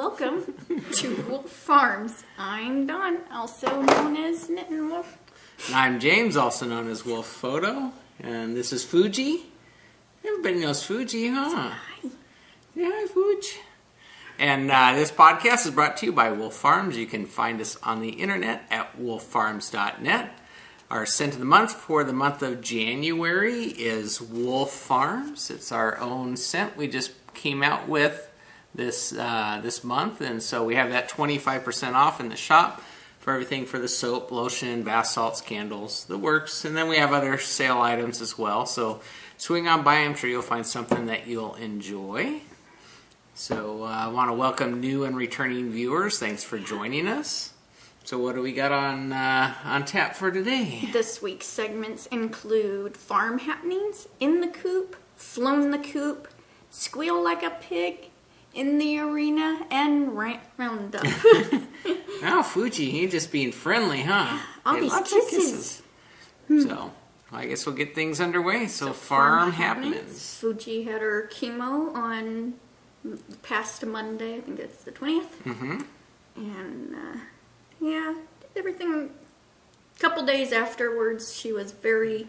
welcome to Wolf Farms. I'm Dawn, also known as Knittin' Wolf. And I'm James, also known as Wolf Photo, and this is Fuji. Everybody knows Fuji, huh? Hi. Yeah, hi, Fuji. And this podcast is brought to you by Wolf Farms. You can find us on the internet at wolffarms.net. Our scent of the month for the month of January is Wolf Farms. It's our own scent we just came out with this month, and so we have that 25% off in the shop for everything for the soap, lotion, bath salts, candles, the works, and then we have other sale items as well. So swing on by, I'm sure you'll find something that you'll enjoy. So I want to welcome new and returning viewers. Thanks for joining us. So what do we got on tap for today? This week's segments include farm happenings, in the coop, flown the coop, squeal like a pig, in the arena, and roundup. Oh, Fuji, he just being friendly, huh? All Hey, these lots of kisses. So I guess we'll get things underway. So farm happenings. Fuji had her chemo on past Monday. I think it's the 20th. Mm-hmm. And yeah, everything. A couple days afterwards, she was very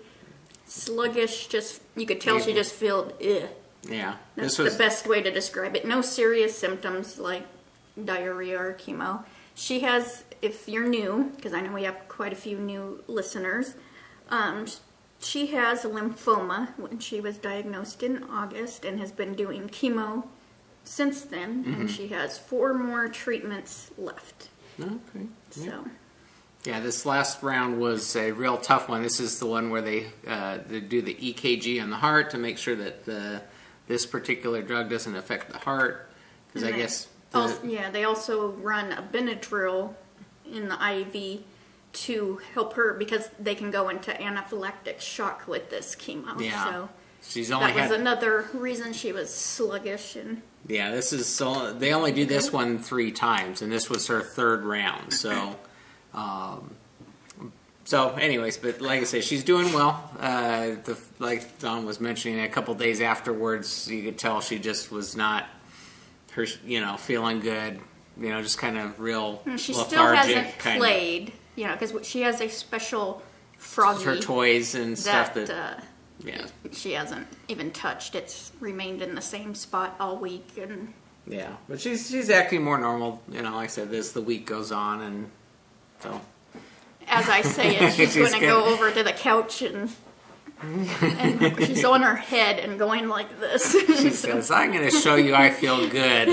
sluggish. Just you could tell she just felt ugh. Yeah, That's the best way to describe it. No serious symptoms like diarrhea or chemo. She has, if you're new, because I know we have quite a few new listeners, she has lymphoma when she was diagnosed in August and has been doing chemo since then. Mm-hmm. And she has 4 more treatments left. Okay. So. Yeah, this last round was a real tough one. This is the one where they do the EKG on the heart to make sure that this particular drug doesn't affect the heart. Because I guess... they also run a Benadryl in the IV to help her because they can go into anaphylactic shock with this chemo. Yeah. So that was another reason she was sluggish. And yeah, this is so they only do this one 3 times, and this was her 3rd round. So, anyways, but like I say, she's doing well. Like Dawn was mentioning, a couple days afterwards, you could tell she just was not feeling good. Just kind of real she lethargic. Still hasn't played, because she has a special froggy. Her toys and stuff that yeah, she hasn't even touched. It's remained in the same spot all week, and yeah, but she's acting more normal. Like I said, as the week goes on, and so as I say it, she's going to go over to the couch and she's on her head and going like this. She says, "I'm going to show you I feel good."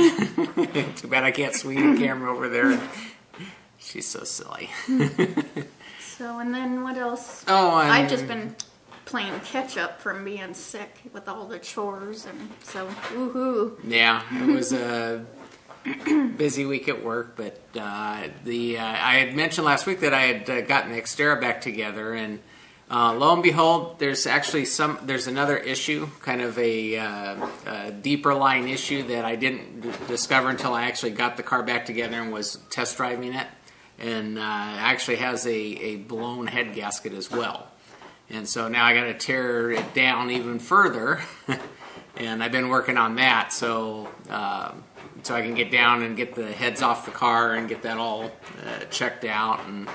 Too bad I can't swing the camera over there. She's so silly. So, and then what else? Oh, I've just been playing catch up from being sick with all the chores, and so woohoo. Yeah, it was a busy week at work, but I had mentioned last week that I had gotten Xterra back together, and lo and behold, there's another issue, kind of a deeper line issue that I didn't discover until I actually got the car back together and was test driving it, and actually has a blown head gasket as well. And so now I got to tear it down even further, and I've been working on that so I can get down and get the heads off the car and get that all checked out. And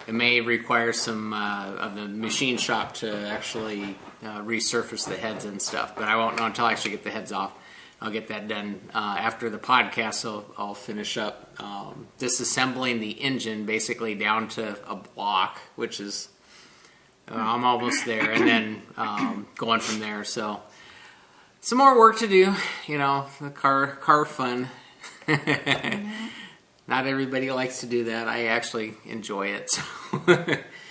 it may require some of the machine shop to actually resurface the heads and stuff, but I won't know until I actually get the heads off. I'll get that done after the podcast, so I'll finish up disassembling the engine basically down to a block, which is... I'm almost there, and then going from there. So, some more work to do. The car fun. Not everybody likes to do that. I actually enjoy it. So.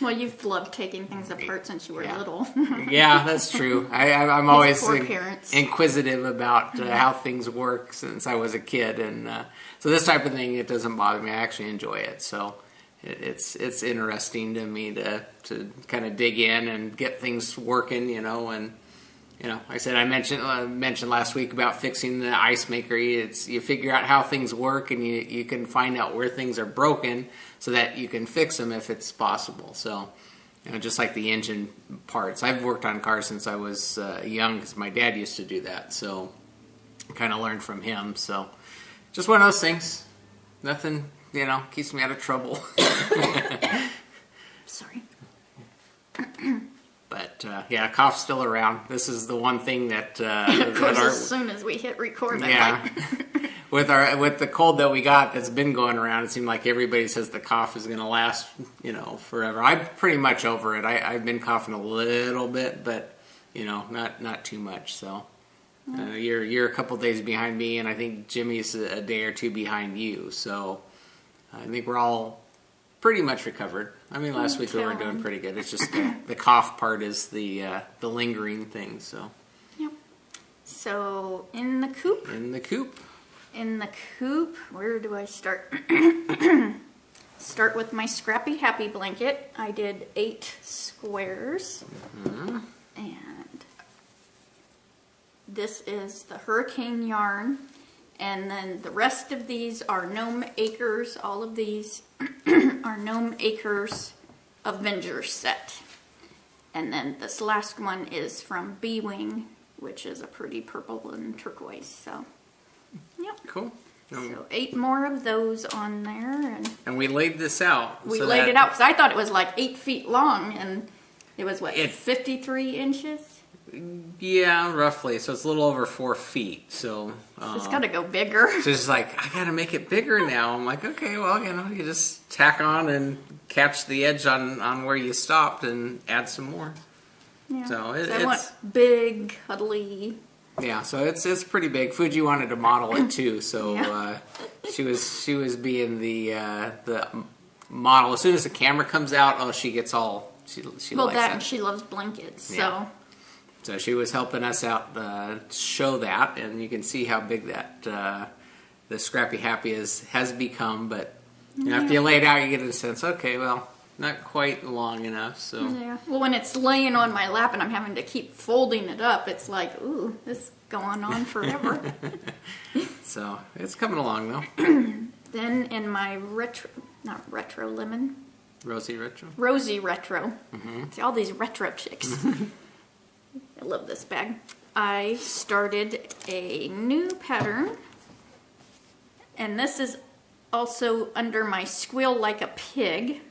Well, you've loved taking things apart since you were little. Yeah, that's true. I'm always parents. Inquisitive about how things work since I was a kid, and so this type of thing, it doesn't bother me. I actually enjoy it. So. It's interesting to me to kind of dig in and get things working, and like I said, I mentioned last week about fixing the ice maker. You figure out how things work, and you can find out where things are broken so that you can fix them if it's possible. So, just like the engine parts, I've worked on cars since I was young because my dad used to do that. So, I kind of learned from him. So, just one of those things. nothing, keeps me out of trouble. Sorry. But cough's still around. This is the one thing that Of course, as soon as we hit record, yeah. With the cold that we got that's been going around, it seemed like everybody says the cough is going to last, forever. I'm pretty much over it. I've been coughing a little bit, but not too much. So you're a couple days behind me, and I think Jimmy's a day or two behind you. So I think we're all pretty much recovered. I mean, last week we were doing pretty good. It's just the cough part is the lingering thing. So. Yep. So in the coop. In the coop, where do I start? Start with my Scrappy Happy blanket. I did 8 squares. Mm-hmm. And this is the hurricane yarn. And then the rest of these are Gnome Acres. All of these are Gnome Acres Avenger set. And then this last one is from B-Wing, which is a pretty purple and turquoise. So, yep. Cool. So 8 more of those on there. And we laid this out. We laid it out because I thought it was like 8 feet long. And it was, 53 inches? Yeah, roughly. So it's a little over 4 feet. So it's got to go bigger. So it's like, I got to make it bigger now. I'm like, okay, well, you just tack on and catch the edge on where you stopped and add some more. Yeah. So I want big, cuddly. Yeah, so it's pretty big. Fuji wanted to model it too, so yeah. she was being the model. As soon as the camera comes out, she gets all she likes that. And she loves blankets, yeah. So she was helping us out show that, and you can see how big that the Scrappy Happy has become. But after you lay it out, you get a sense. Okay, well, not quite long enough. So yeah. Well, when it's laying on my lap and I'm having to keep folding it up, it's like, ooh, this is going on forever. So it's coming along though. Then in my retro lemon. Rosy retro. Mm-hmm. See all these retro chicks. I love this bag. I started a new pattern, and this is also under my Squeal Like a Pig,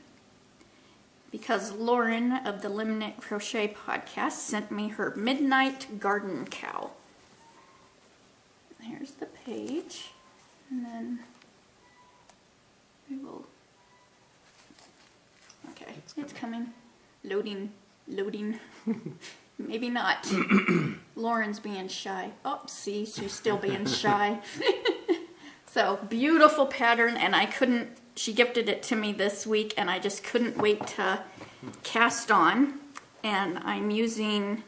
because Lauren of the Limnit Crochet podcast sent me her Midnight Garden Cow. Here's the page, and then we will. Okay, it's coming. Loading. Maybe not. Lauren's being shy. Oh, see, she's still being shy. So, beautiful pattern, and she gifted it to me this week, and I just couldn't wait to cast on. And I'm using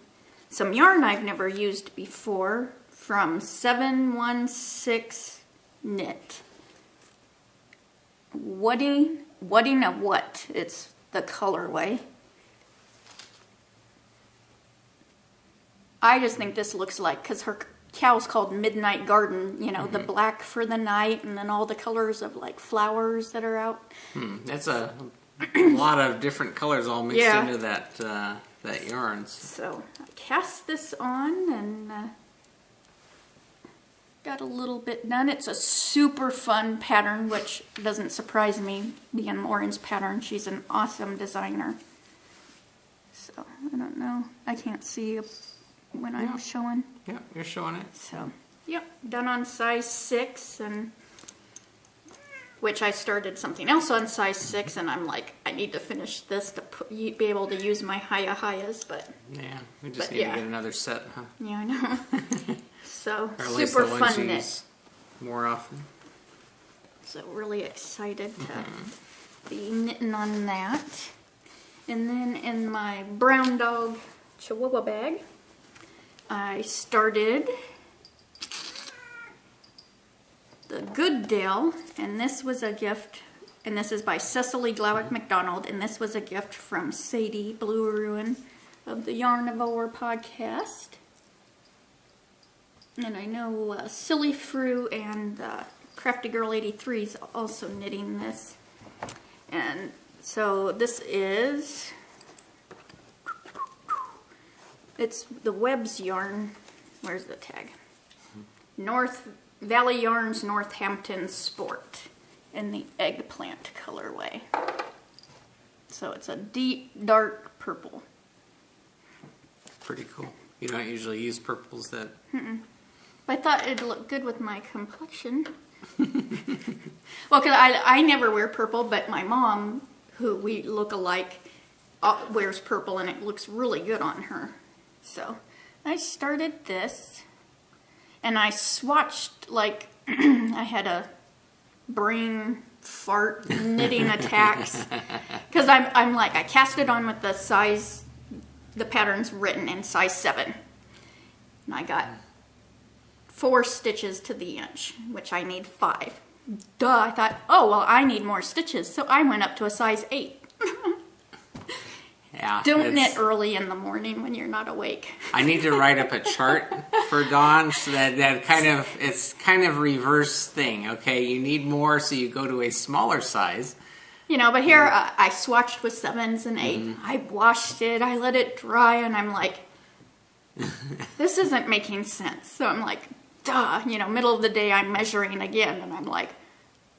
some yarn I've never used before from 716 Knit. Wedding of what? It's the colorway. I just think this looks like, because her cow's called Midnight Garden, the black for the night, and then all the colors of like flowers that are out. That's a lot of different colors all mixed into that yarn. So I cast this on and got a little bit done. It's a super fun pattern, which doesn't surprise me, being Lauren's pattern. She's an awesome designer. So I don't know. I can't see when I'm showing. Yeah, you're showing it. So, done on size 6, and which I started something else on size 6, and I'm like, I need to finish this to be able to use my Hayas, but yeah, we just need to get another set, huh? Yeah, I know. So or at super least the ones fun you knit. use more often. So really excited to be knitting on that. And then in my brown dog Chihuahua bag, I started the Goodale, and this was a gift, and this is by Cecily Glowick McDonald, and this was a gift from Sadie Blue Ruin of the Yarnivore podcast. And I know Silly Fru and Crafty Girl 83 is also knitting this. And so this is, it's the Webb's yarn. Where's the tag? North Valley Yarns Northampton Sport. in the eggplant colorway. So it's a deep, dark purple. Pretty cool. You don't usually use purples that... I thought it'd look good with my complexion. Well, because I never wear purple, but my mom, who we look alike, wears purple, and it looks really good on her. So I started this, and I swatched, like, I had a brain fart knitting attacks. Because I'm like, I cast it on with the size, the pattern's written in size 7. And I got 4 stitches to the inch, which I need 5. Duh, I thought, oh, well, I need more stitches. So I went up to a size 8. Yeah. Don't knit early in the morning when you're not awake. I need to write up a chart for Dawn so that it's kind of reverse thing. Okay, you need more, so you go to a smaller size. You know, but here I swatched with 7s and 8. I washed it, I let it dry, and I'm like, this isn't making sense. So I'm like, duh, you know, middle of the day I'm measuring again, and I'm like,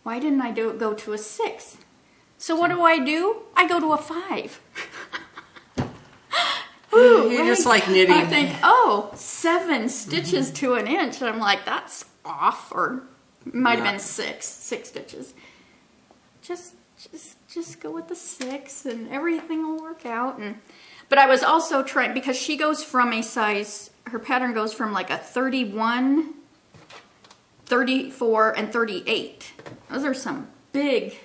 why didn't I go to a 6? So what do? I go to a 5. Ooh, You're just like knitting. I think, 7 stitches to an inch. And I'm like, that's off, or might have been 6 stitches. Just go with the 6, and everything will work out. But I was also trying, because she goes from a size, her pattern goes from like a 31, 34, and 38. Those are some big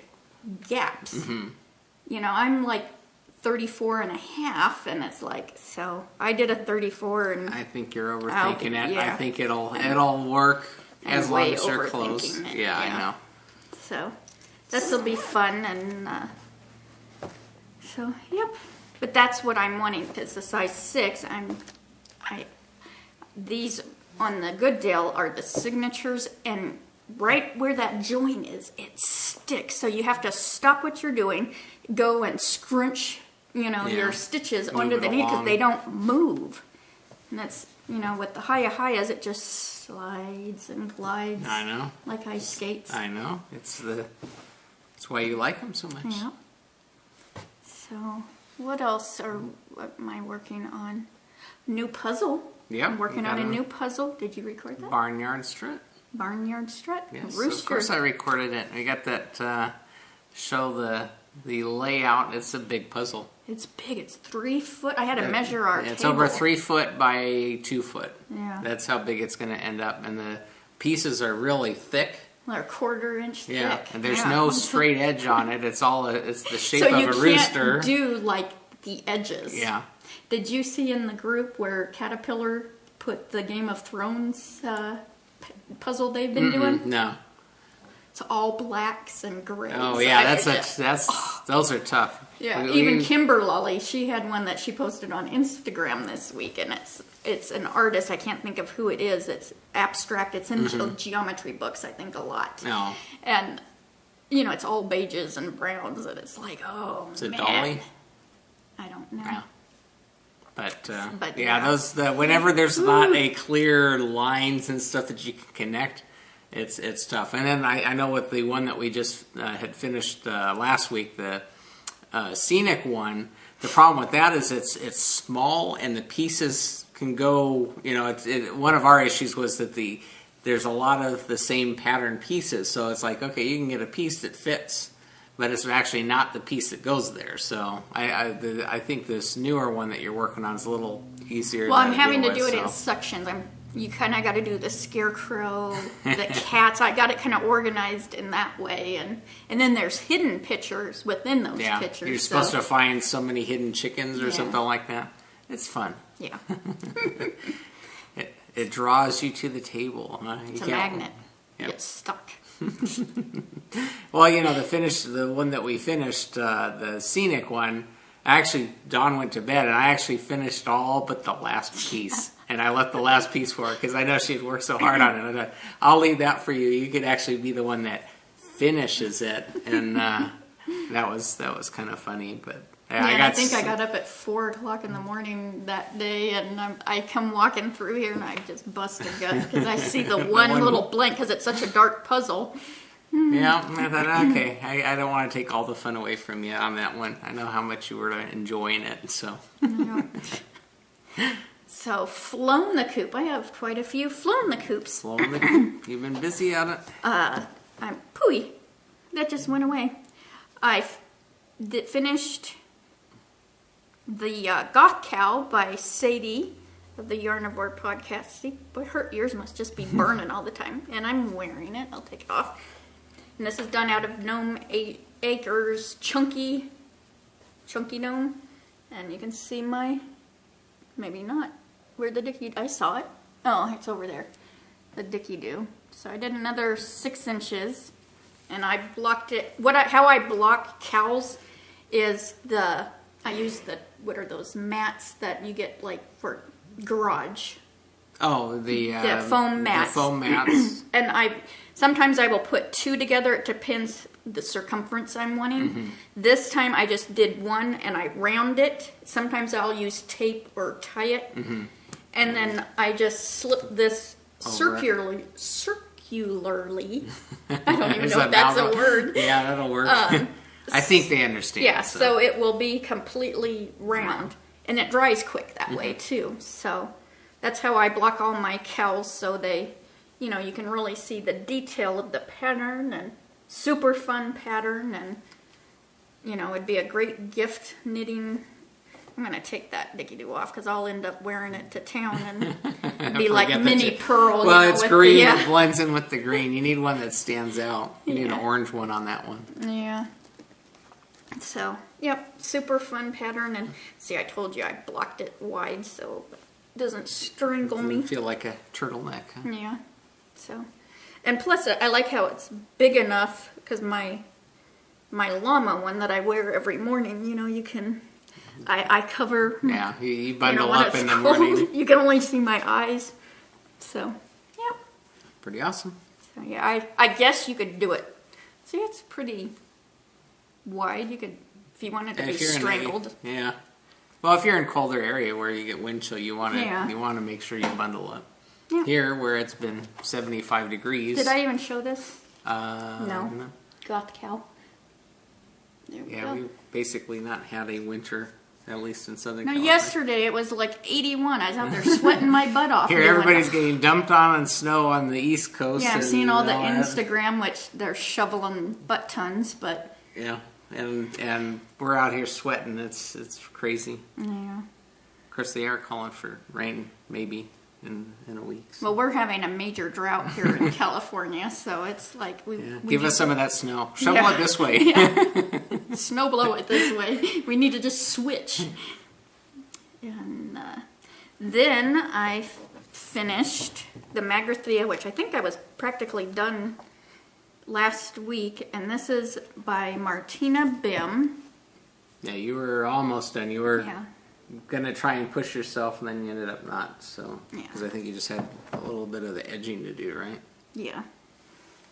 gaps. You know, I'm like 34 and a half, and it's like, so I did a 34, and I think you're overthinking it. Yeah. I think it'll work as long as you're close. It, yeah, I know. So this will be fun, and so yep. But that's what I'm wanting, because the size 6, these on the Goodale are the signatures, and right where that join is, it sticks. So you have to stop what you're doing, go and scrunch, your stitches Move under it the knee, because along. they don't move. And that's, with the hayas, it just slides and glides. I know. Like ice skates. I know. It's why you like them so much. Yeah. So, what else am I working on? New puzzle. Yeah. I'm working on a new puzzle. Did you record that? Barnyard Strut. Barnyard Strut. Yes, Rooster. of course I recorded it. I got that show the layout. It's a big puzzle. It's big. It's 3 foot. I had to measure our It's table. over 3 foot by 2 foot. Yeah. That's how big it's going to end up. And the pieces are really thick. They're 1/4 inch Yeah, thick. and there's no straight edge on it. It's the shape so of you a rooster. can't do like the edges. Yeah. Did you see in the group where Caterpillar put the Game of Thrones puzzle they've been doing? No. It's all blacks and grays. Oh yeah, those are tough. Yeah, even Kimberly, she had one that she posted on Instagram this week, and it's an artist. I can't think of who it is. It's abstract. It's in geometry books, I think, a lot. No. And it's all beiges and browns, and it's like, oh Is it man. Dolly? I don't know. Yeah. But yeah. Whenever there's not a clear lines and stuff that you can connect, it's tough. And then I know with the one that we just had finished last week, the scenic one, the problem with that is it's small and the pieces can go. One of our issues was that there's a lot of the same pattern pieces, so it's like, okay, you can get a piece that fits, but it's actually not the piece that goes there. So I think this newer one that you're working on is a little easier. Well, I'm having to do it in sections. You kind of got to do the scarecrow, the cats. I got it kind of organized in that way, and then there's hidden pictures within those pictures. You're supposed to find so many hidden chickens or something like that. It's fun. Yeah. It draws you to the table. It's a magnet. Yep. It's stuck. Well, the one that we finished, the scenic one, Dawn went to bed, and I actually finished all but the last piece. And I left the last piece for her, because I know she'd worked so hard on it. I thought, I'll leave that for you. You could actually be the one that finishes it. And that was kind of funny. But I think I got up at 4:00 in the morning that day, and I come walking through here, and I just busted guts, because I see the one little blank, because it's such a dark puzzle. Yeah, I thought, okay, I don't want to take all the fun away from you on that one. I know how much you were enjoying it, so. Yeah. So, flown the coop. I have quite a few flown the coops. Flown the coop. You've been busy on it. I'm pooey. That just went away. I finished the Goth Cow by Sadie of the Yarnivore podcast. See, but her ears must just be burning all the time. And I'm wearing it. I'll take it off. And this is done out of Gnome Acres Chunky Gnome. And you can see maybe not, where the Dicky, I saw it. Oh, it's over there. The Dicky Do. So I did another 6 inches. And I blocked it. How I block cows is I use what are those mats that you get like for garage? Oh, the foam mats. The foam mats. And sometimes I will put 2 together. It depends the circumference I'm wanting. Mm-hmm. This time I just did 1 and I round it. Sometimes I'll use tape or tie it. Mm-hmm. And then I just slip this circularly. I don't even know if that's a word. Yeah, that'll work. I think they understand. Yeah, so it will be completely round. And it dries quick that way too. So that's how I block all my cows, so they, you can really see the detail of the pattern, and super fun pattern, and it'd be a great gift knitting. I'm gonna take that Dicky-Doo off because I'll end up wearing it to town and be like mini Pearl. Well, it's green. It blends in with the green. You need one that stands out. You need an orange one on that one. Yeah. So, yep, super fun pattern. And see, I told you I blocked it wide so it doesn't strangle me. Feel like a turtleneck. Huh? Yeah. So, and plus I like how it's big enough because my llama one that I wear every morning, you can, I cover. Yeah, you bundle up in the morning. You can only see my eyes. So, yeah. Pretty awesome. So, yeah, I guess you could do it. See, it's pretty wide. You could, if you wanted to be strangled. Yeah. Well, if you're in colder area where you get wind chill, you want to make sure you bundle up. Yeah. Here, where it's been 75 degrees. Did I even show this? No. Goth Cow. There we go. We basically not had a winter, at least in Southern Now, California. yesterday it was like 81. I was out there sweating my butt off. Here, everybody's getting dumped on snow on the East Coast. Yeah, I've seen all the Instagram, which they're shoveling butt tons, but... Yeah, and we're out here sweating. It's crazy. Yeah. Of course, they are calling for rain, maybe, in a week. So. Well, we're having a major drought here in California, so it's like we give us some of that snow. Shovel it this way. Yeah. Snow blow it this way. We need to just switch. And then I finished the Magrathea, which I think I was practically done last week, and this is by Martina Bim. Yeah, you were almost done. You were gonna try and push yourself, and then you ended up not. So, because I think you just had a little bit of the edging to do, right? Yeah.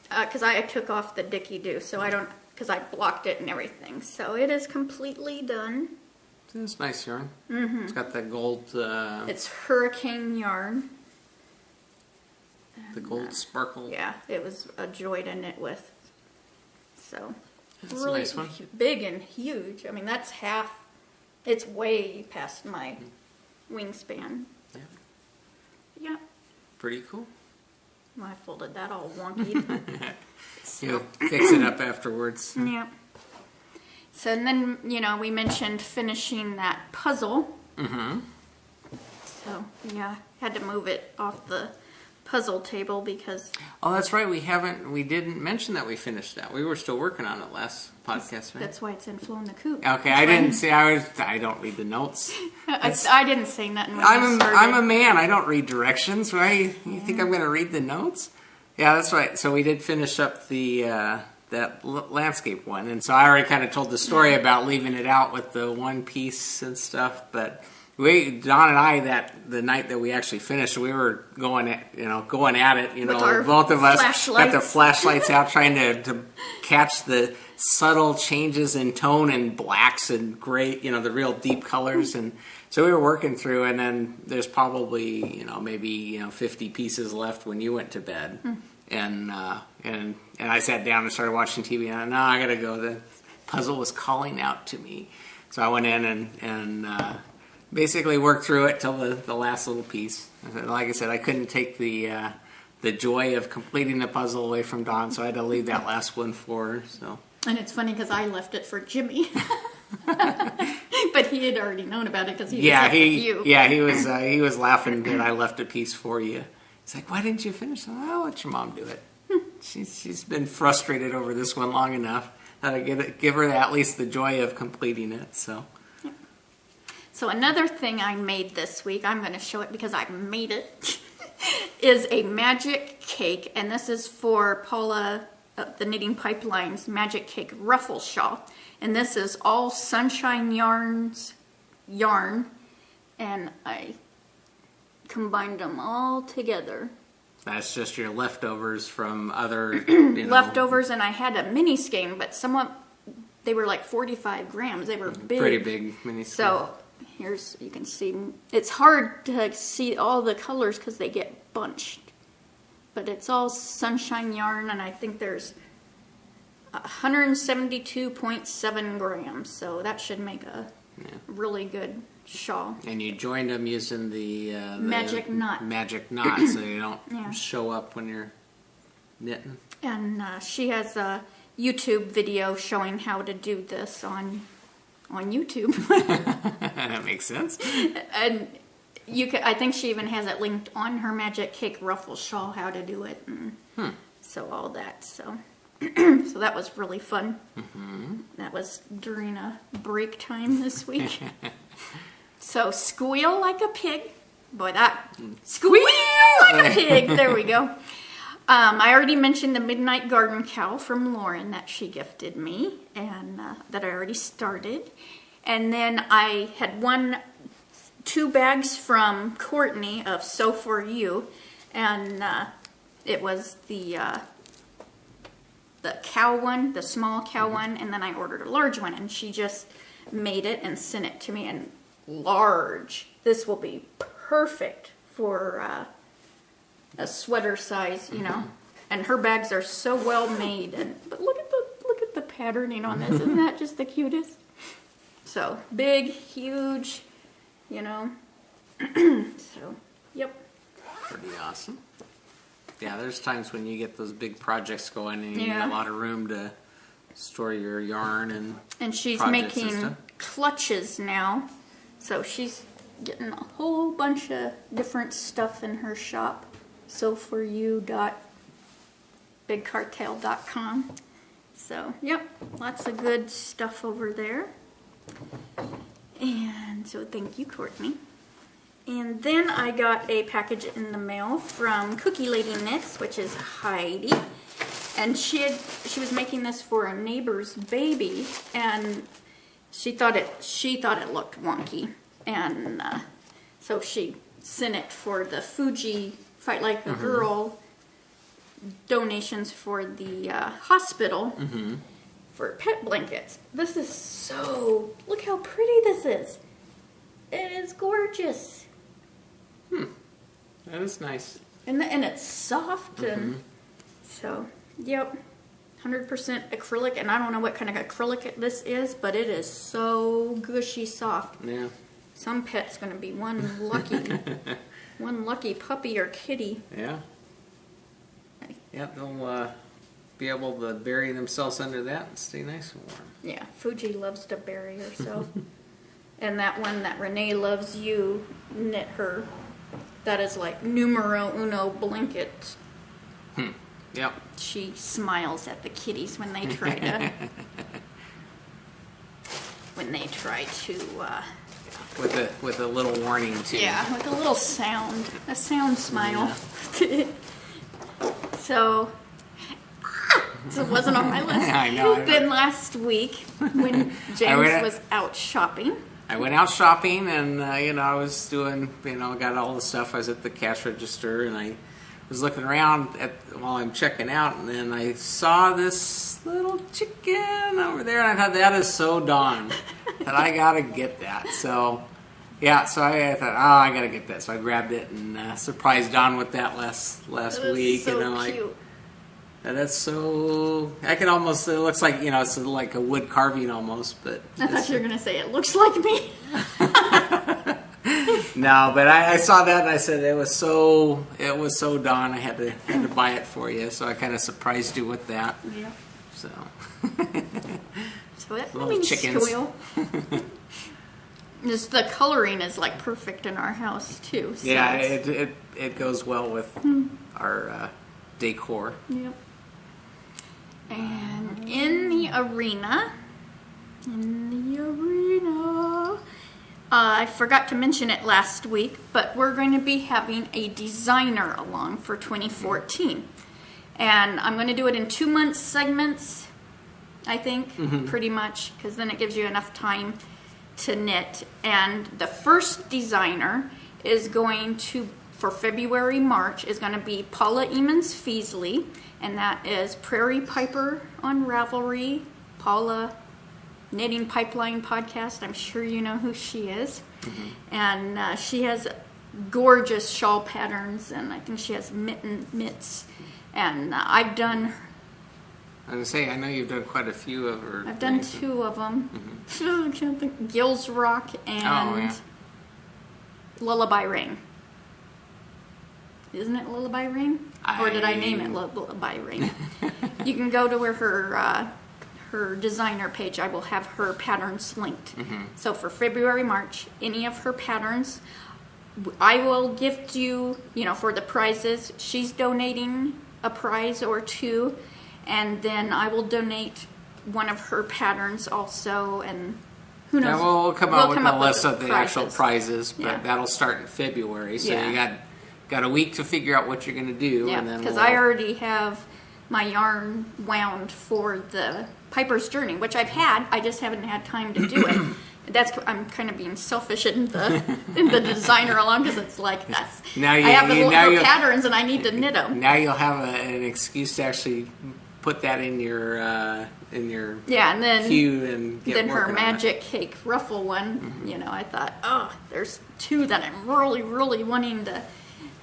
Because I took off the Dicky-Doo, so I don't. Because I blocked it and everything, so it is completely done. It's nice yarn. Mm-hmm. It's got that gold. It's hurricane yarn. The gold sparkle. Yeah, it was a joy to knit with. So, that's really a nice one. Big and huge. I mean, that's half. It's way past my wingspan. Yeah. Yeah. Pretty cool. Well, I folded that all wonky. You'll fix it up afterwards. Yeah. So and then, we mentioned finishing that puzzle. Mm-hmm. So, yeah, had to move it off the puzzle table because... Oh, that's right. We didn't mention that we finished that. We were still working on it last podcast, right? That's why it's in Flown the Coop. Okay, I didn't say I don't read the notes. I didn't say nothing when I'm a man. I don't read directions, right? You think I'm going to read the notes? Yeah, that's right. So we did finish up the that landscape one, and so I already kind of told the story about leaving it out with the one piece and stuff, but... Don and I, the night that we actually finished, we were going at it, both of us got the flashlights out trying to catch the subtle changes in tone and blacks and gray, the real deep colors. And so we were working through, and then there's probably, maybe, 50 pieces left when you went to bed. and I sat down and started watching TV. And I gotta go. The puzzle was calling out to me, so I went in and basically worked through it till the last little piece. Like I said, I couldn't take the joy of completing the puzzle away from Dawn, so I had to leave that last one for her. So. And it's funny because I left it for Jimmy, but he had already known about it because he was you. Yeah, he was laughing that I left a piece for you. He's like, "Why didn't you finish it?" I'll let your mom do it. She's been frustrated over this one long enough that I give her at least the joy of completing it. So. So another thing I made this week, I'm going to show it because I made it, is a magic cake, and this is for Paula, the Knitting Pipeline's Magic Cake Ruffle Shawl. And this is all Sunshine Yarns yarn, and I combined them all together. That's just your leftovers from other leftovers, and I had a mini skein, but they were like 45 grams. They were big. Pretty big mini skein. So you can see, it's hard to see all the colors because they get bunched. But it's all Sunshine yarn, and I think there's 172.7 grams. So that should make a really good shawl. And you joined them using the magic knot. Magic knot, so you don't show up when you're knitting. And she has a YouTube video showing how to do this on YouTube. That makes sense. And I think she even has it linked on her Magic Cake Ruffle Shawl how to do it, and so all that. So, so that was really fun. Mm-hmm. That was during a break time this week. So squeal like a pig, boy, that squeal like a pig. There we go. I already mentioned the Midnight Garden Cow from Lauren that she gifted me, and that I already started. And then I had 2 bags from Courtney of Sew For You, and it was the cow one, the small cow one, and then I ordered a large one, and she just made it and sent it to me. And large, this will be perfect for a sweater size, you know. And her bags are so well made, but look at the patterning on this. Isn't that just the cutest? So big, huge, you know. So, yep. Pretty awesome. Yeah, there's times when you get those big projects going and you need a lot of room to store your yarn and she's making clutches now. So she's getting a whole bunch of different stuff in her shop. SewForYou.BigCartel.com. So, yep, lots of good stuff over there. And so thank you, Courtney. And then I got a package in the mail from Cookie Lady Knits, which is Heidi. And she was making this for a neighbor's baby, and she thought it looked wonky. And so she sent it for the Fuji Fight Like a Girl donations for the hospital for pet blankets. This is look how pretty this is. It is gorgeous. That is nice. And it's soft, and so, yep, 100% acrylic, and I don't know what kind of acrylic this is, but it is so gushy soft. Yeah. Some pet's going to be one lucky puppy or kitty. Yeah. Yeah, they'll be able to bury themselves under that and stay nice and warm. Yeah, Fuji loves to bury herself. And that one that Renee Loves You knit her, that is like numero uno blanket. Yep. She smiles at the kitties when they try to with a little warning too. Yeah, with a little sound smile. Yeah. So it wasn't on my list. I know. Then last week when James was out shopping. I went out shopping, and I was doing, got all the stuff. I was at the cash register, and I was looking around while I'm checking out, and then I saw this little chicken over there, and I thought, that is so Dawn that I gotta get that. So, yeah, so I thought, I gotta get that. So I grabbed it and surprised Dawn with that last week. So cute. And that's so. I can almost. It looks like it's like a wood carving almost, but. I thought you were gonna say it looks like me. No, but I saw that and I said it was so Dawn. I had to buy it for you, so I kind of surprised you with that. Yeah. So. So that Little means chickens. Squeal. The coloring is like perfect in our house too. So Yeah, it goes well with our decor. Yep. And in the arena, I forgot to mention it last week, but we're going to be having a designer along for 2014. And I'm going to do it in 2 month segments, I think, pretty much, because then it gives you enough time to knit. And the first designer is going to, for February, March, is going to be Paula Emmons Feasley, and that is Prairie Piper on Ravelry. Paula, Knitting Pipeline Podcast, I'm sure you know who she is. And she has gorgeous shawl patterns, and I think she has mitts. And I've done... I was going to say, I know you've done quite a few of her. I've done 2 of them. I can't think. Gills Rock and Lullaby Ring. Isn't it Lullaby Ring? Or did I name it Lullaby Ring? You can go to her designer page. I will have her patterns linked. So for February, March, any of her patterns, I will gift you, for the prizes. She's donating a prize or 2. And then I will donate one of her patterns also, and who knows? Yeah, we'll come out with a list of the prizes. actual prizes, but Yeah. that'll start in February. So Yeah. you got a week to figure out what you're going to do. Yeah, and then because I already have my yarn wound for the Piper's Journey, which I've had. I just haven't had time to do it. I'm kind of being selfish in the designer alone, because it's like that's Now I have her patterns and I need to knit them. Now you'll have an excuse to actually put that in your And then queue and get then her working on it. magic cake ruffle one. I thought, there's 2 that I'm really, really wanting to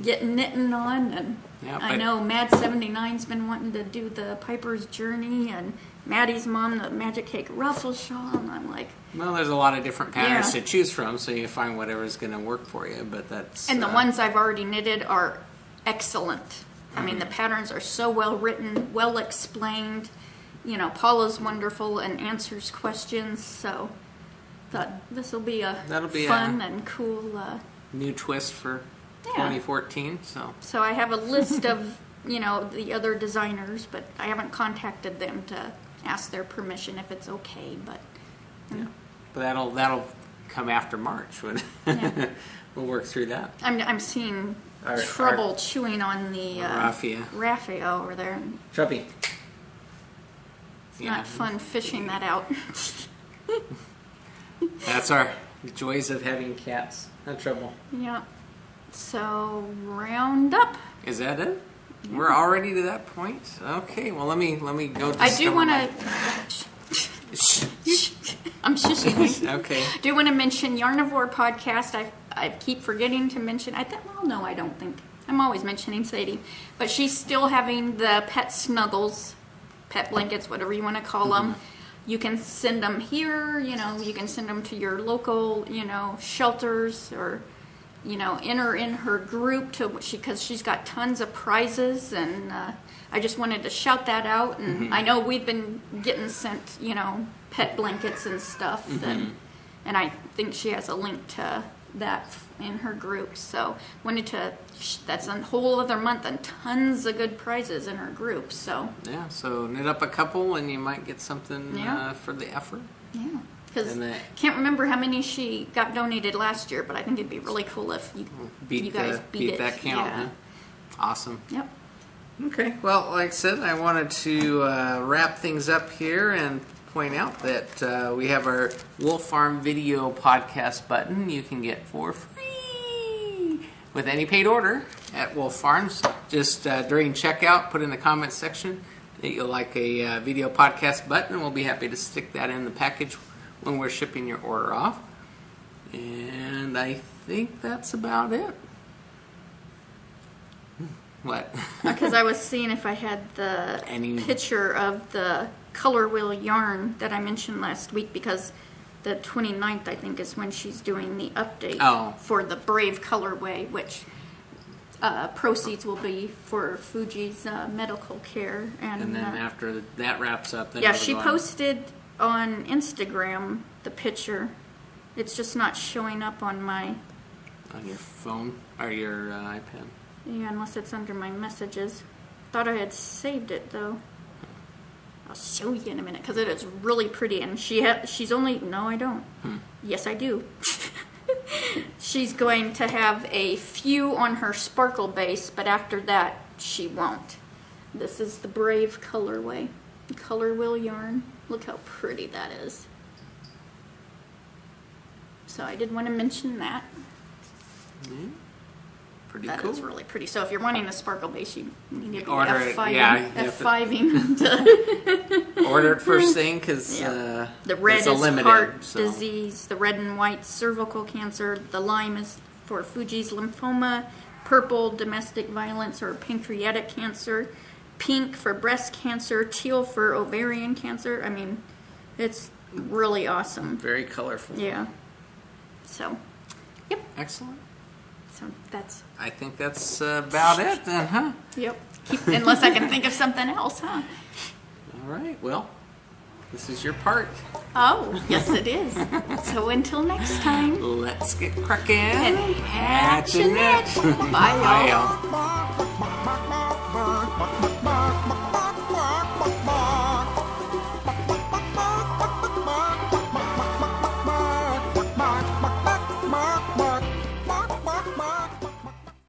get knitting on, and Yeah, I but- know Mad 79's been wanting to do the Piper's Journey, and Maddie's mom the magic cake ruffle shawl, and I'm like, Well, there's a lot of different patterns Yeah. to choose from, so you find whatever's going to work for you. But that's and the ones I've already knitted are excellent. I mean, Mm-hmm. the patterns are so well written, well explained. Paula's wonderful and answers questions, so thought this will be That'll be fun and cool. new twist for 2014. So I have a list of, the other designers, but I haven't contacted them to ask their permission if it's okay, but but that'll come after March. Yeah. We'll work through that. I'm seeing Our- trouble chewing on the raffia over there. Chubby. It's not fun fishing that out. That's our joys of having cats. No trouble. Yeah. So round up. Is that it? We're already to that point. Okay. Well, let me go. I do want to. I'm shushing. Okay. I do want to mention Yarnivore podcast. I keep forgetting to mention. No, I don't think. I'm always mentioning Sadie, but she's still having the pet snuggles, pet blankets, whatever you want to call them. You can send them here. You can send them to your local, shelters, or enter in her group because she's got tons of prizes, and I just wanted to shout that out. And I know we've been getting sent, pet blankets and stuff, and I think she has a link to that in her group. So that's a whole other month and tons of good prizes in her group. So Yeah. So knit up a couple, and you might get something for the effort. yeah. Because And can't remember how many she got donated last year, but I think it'd be really cool if you guys beat it. that count. Yeah. Huh? Awesome. Yep. Okay. Well, like I said, I wanted to wrap things up here and point out that we have our Wolf Farm video podcast button you can get for free with any paid order at Wolf Farms. Just during checkout, put in the comments section that you'll like a video podcast button, and we'll be happy to stick that in the package when we're shipping your order off. And I think that's about it. What? Because I was seeing if I had the picture of the color wheel yarn that I mentioned last week, because the 29th, I think, is when she's doing the update for the Brave colorway, which proceeds will be for Fuji's medical care. And then after that wraps up, then she posted on Instagram the picture. It's just not showing up on my... On your phone or your iPad? Yeah, unless it's under my messages. Thought I had saved it, though. I'll show you in a minute, because it is really pretty. And she's only... No, I don't. Yes, I do. She's going to have a few on her sparkle base, but after that, she won't. This is the Brave colorway. Color wheel yarn. Look how pretty that is. So I did want to mention that. Pretty that cool. That is really pretty. So if you're wanting a sparkle base, you need to be F5ing to order it first thing, because the red is limited, heart disease, the red and white cervical cancer, the lime is for Fuji's lymphoma, purple domestic violence or pancreatic cancer, pink for breast cancer, teal for ovarian cancer. I mean, it's really awesome. Very colorful. Yeah. So, yep. Excellent. So that's... I think that's about it then, huh? Yep. Unless I can think of something else, huh? All right. Well, this is your part. Oh, yes it is. So until next time. Let's get cracking. And hatching it. Bye, y'all. Bye, y'all.